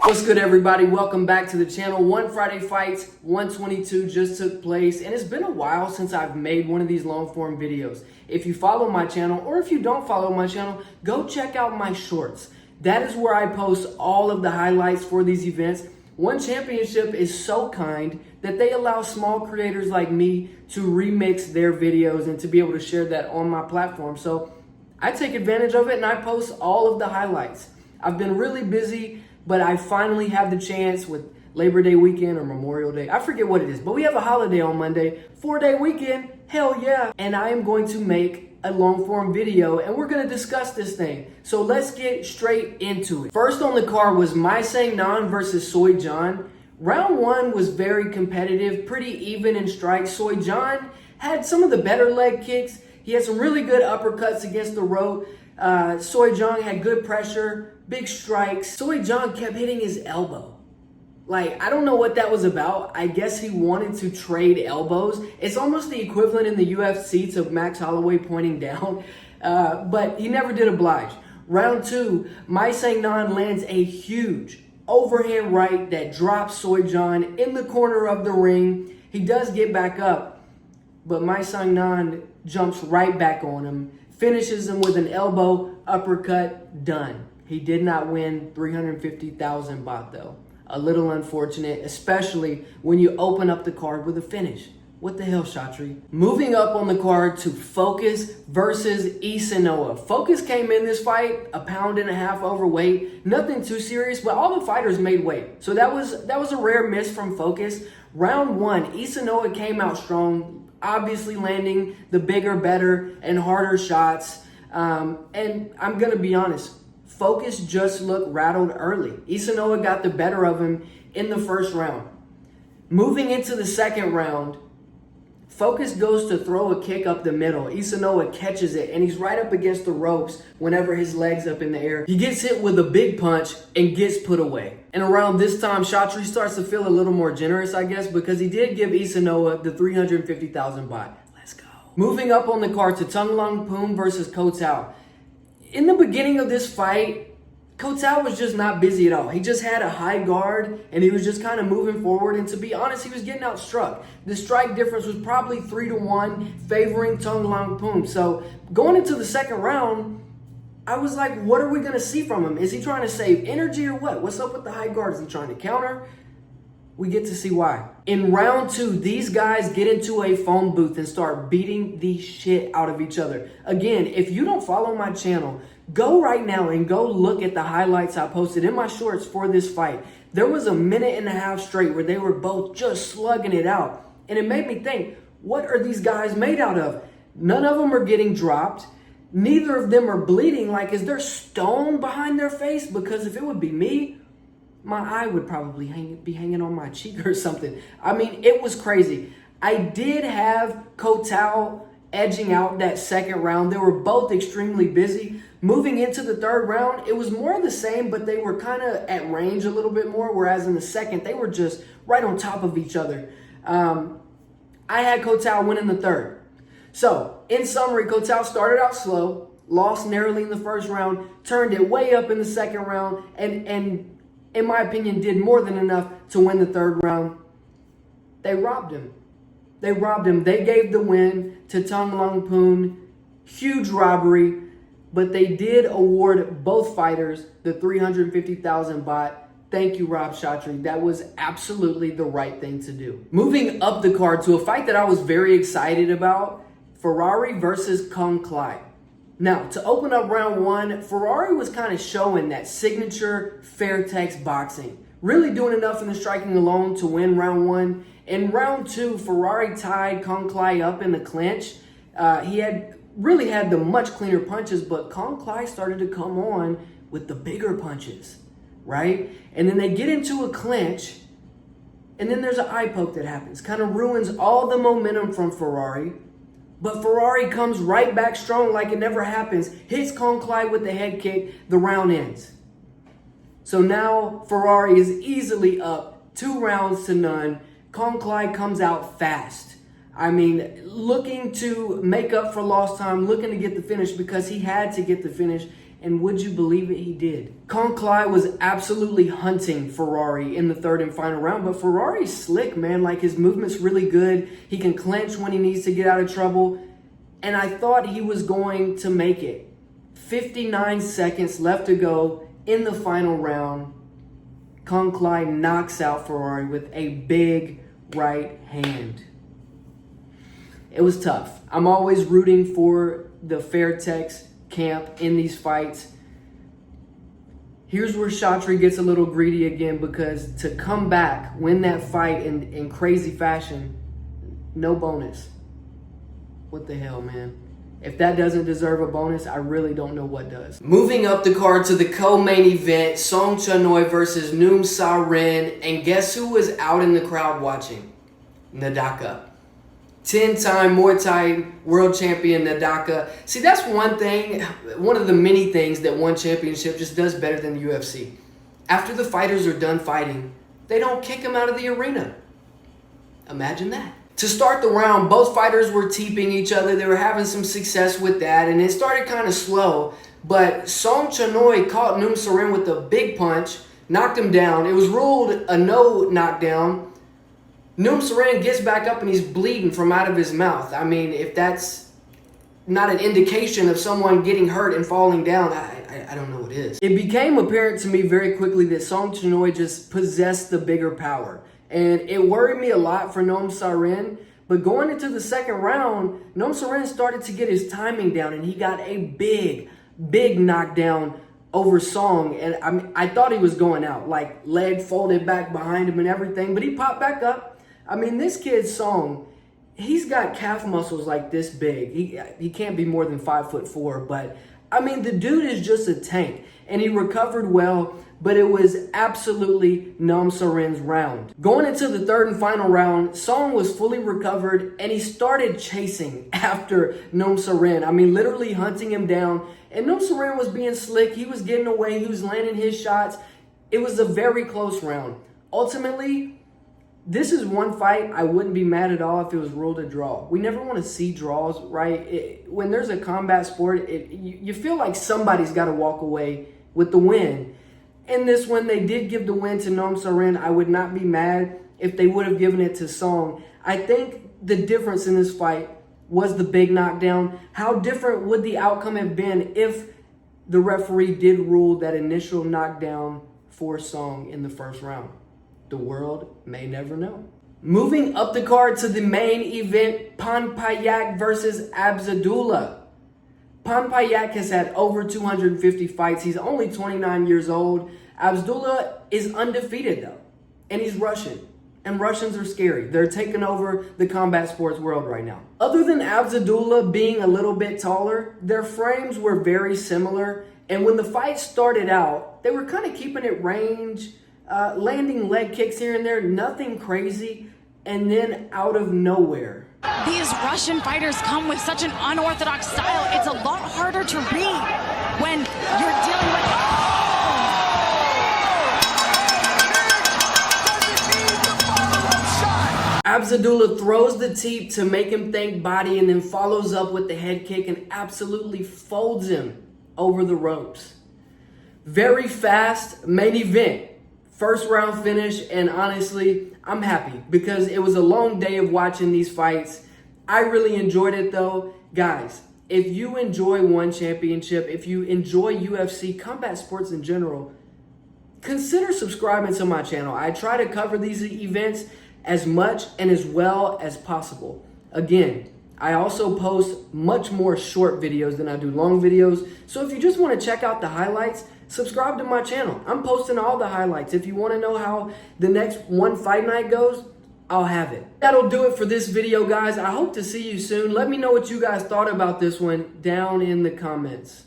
What's good, everybody? Welcome back to the channel. One Friday Fights 122 just took place, and it's been a while since I've made one of these long form videos. If you follow my channel, or if you don't follow my channel, go check out my shorts. That is where I post all of the highlights for these events. One Championship is so kind that they allow small creators like me to remix their videos and to be able to share that on my platform. So I take advantage of it and I post all of the highlights. I've been really busy, but I finally have the chance with Labor Day weekend or Memorial Day. I forget what it is, but we have a holiday on Monday, 4-day weekend, hell yeah. And I am going to make a long form video and we're gonna discuss this thing. So let's get straight into it. First on the card was Naan versus Soy John. Round one was very competitive, pretty even in strikes. Soy John had some of the better leg kicks. He had some really good uppercuts against the rope. Soy John had good pressure, big strikes. Soy John kept hitting his elbow. Like, I don't know what that was about. I guess he wanted to trade elbows. It's almost the equivalent in the UFC to Max Holloway pointing down, but he never did oblige. Round two, Naan lands a huge overhand right that drops Soy John in the corner of the ring. He does get back up, but Naan jumps right back on him, finishes him with an elbow, uppercut, done. He did not win 350,000 baht though. A little unfortunate, especially when you open up the card with a finish. What the hell, Shatri? Moving up on the card to Focus versus Eenoa. Focus came in this fight 1.5 pounds overweight. Nothing too serious, but all the fighters made weight. So that was a rare miss from Focus. Round one, Eenoa came out strong, obviously landing the bigger, better, and harder shots. And I'm gonna be honest, Focus just looked rattled early. Eenoa got the better of him in the first round. Moving into the second round, Focus goes to throw a kick up the middle. Eenoa catches it, and he's right up against the ropes whenever his leg's up in the air. He gets hit with a big punch and gets put away. And around this time, Shatri starts to feel a little more generous, I guess, because he did give Eenoa the 350,000 baht. Let's go. Moving up on the card to Tong versus Kottow. In the beginning of this fight, Kottow was just not busy at all. He just had a high guard and he was just kind of moving forward. And to be honest, he was getting outstruck. The strike difference was probably 3-1 favoring Tong. So going into the second round, I was like, what are we going to see from him? Is he trying to save energy or what? What's up with the high guard? Is he trying to counter? We get to see why. In round two, these guys get into a phone booth and start beating the shit out of each other. Again, if you don't follow my channel, go right now and go look at the highlights I posted in my shorts for this fight. There was 1.5 minutes straight where they were both just slugging it out. And it made me think, what are these guys made out of? None of them are getting dropped. Neither of them are bleeding. Like, is there stone behind their face? Because if it would be me, my eye would probably be hanging on my cheek or something. I mean, it was crazy. I did have Kottow edging out that second round. They were both extremely busy. Moving into the third round, it was more of the same, but they were kind of at range a little bit more, whereas in the second, they were just right on top of each other. I had Kottow winning the third. So, in summary, Kottow started out slow, lost narrowly in the first round, turned it way up in the second round, and in my opinion, did more than enough to win the third round. They robbed him. They gave the win to Tong. Huge robbery, but they did award both fighters the 350,000 baht. Thank you, Rob Shatri. That was absolutely the right thing to do. Moving up the card to a fight that I was very excited about, Ferrari versus Clyde. Now, to open up round one, Ferrari was kind of showing that signature fair text boxing. Really doing enough in the striking alone to win round one. In round two, Ferrari tied Clyde up in the clinch. He had really had the much cleaner punches, but Clyde started to come on with the bigger punches, right? And then they get into a clinch, and then there's an eye poke that happens. Kind of ruins all the momentum from Ferrari. But Ferrari comes right back strong like it never happens, hits Clyde with the head kick, the round ends. So now Ferrari is easily up 2 rounds to none. Clyde comes out fast. I mean, looking to make up for lost time, looking to get the finish because he had to get the finish. and would you believe it, he did. Clyde was absolutely hunting Ferrari in the third and final round, but Ferrari's slick, man. Like, his movement's really good. He can clinch when he needs to get out of trouble, and I thought he was going to make it. 59 seconds left to go in the final round. Clyde knocks out Ferrari with a big right hand. It was tough. I'm always rooting for the Fairtex camp in these fights. Here's where Chatri gets a little greedy again, because to come back, win that fight in crazy fashion, no bonus. What the hell, man? If that doesn't deserve a bonus, I really don't know what does. Moving up the card to the co-main event, Song Chanoi versus Noom Sa Rin. And guess who was out in the crowd watching? Nadaka. 10-time Muay Thai world champion Nadaka. See, that's one thing, one of the many things that one championship just does better than the UFC. After the fighters are done fighting, they don't kick them out of the arena. Imagine that. To start the round, both fighters were teeping each other. They were having some success with that, and it started kind of slow. But Song Chanoi caught Noom Sa Rin with a big punch, knocked him down. It was ruled a no knockdown. Noom Sa Rin gets back up and he's bleeding from out of his mouth. I mean, if that's not an indication of someone getting hurt and falling down, I don't know what is. It became apparent to me very quickly that Song Chanoi just possessed the bigger power. And it worried me a lot for Noom Sa Rin. But going into the second round, Noom Sa Rin started to get his timing down, and he got a big knockdown over Song. And I thought he was going out, like leg folded back behind him and everything, but he popped back up. I mean, this kid Song, he's got calf muscles like this big. He can't be more than 5'4", but I mean, the dude is just a tank, and he recovered well. But it was absolutely Noom Sa Rin's round. Going into the third and final round, Song was fully recovered, and he started chasing after Noom Sa Rin. I mean, literally hunting him down. And Noom Sa Rin was being slick. He was getting away. He was landing his shots. It was a very close round. Ultimately, this is one fight I wouldn't be mad at all if it was ruled a draw. We never want to see draws, right? When there's a combat sport, you feel like somebody's got to walk away with the win. In this one, they did give the win to Noom Sa Rin. I would not be mad if they would have given it to Song. I think the difference in this fight was the big knockdown. How different would the outcome have been if the referee did rule that initial knockdown for Song in the first round? The world may never know. Moving up the card to the main event, Panpayak versus Abzadullah. Panpayak has had over 250 fights. He's only 29 years old. Abdullah is undefeated though, and he's Russian. And Russians are scary. They're taking over the combat sports world right now. Other than Abdullah being a little bit taller, their frames were very similar. And when the fight started out, they were kind of keeping it range, landing leg kicks here and there, nothing crazy. And then out of nowhere, these Russian fighters come with such an unorthodox style. It's a lot harder to read when you're dealing with... Abdullah throws the teep to make him think body and then follows up with the head kick and absolutely folds him over the ropes. Very fast main event. First round finish, and honestly, I'm happy because it was a long day of watching these fights. I really enjoyed it though. Guys, if you enjoy one championship, if you enjoy UFC, combat sports in general, consider subscribing to my channel. I try to cover these events as much and as well as possible. Again, I also post much more short videos than I do long videos. So if you just want to check out the highlights, subscribe to my channel. I'm posting all the highlights. If you want to know how the next one fight night goes, I'll have it. That'll do it for this video, guys. I hope to see you soon. Let me know what you guys thought about this one down in the comments.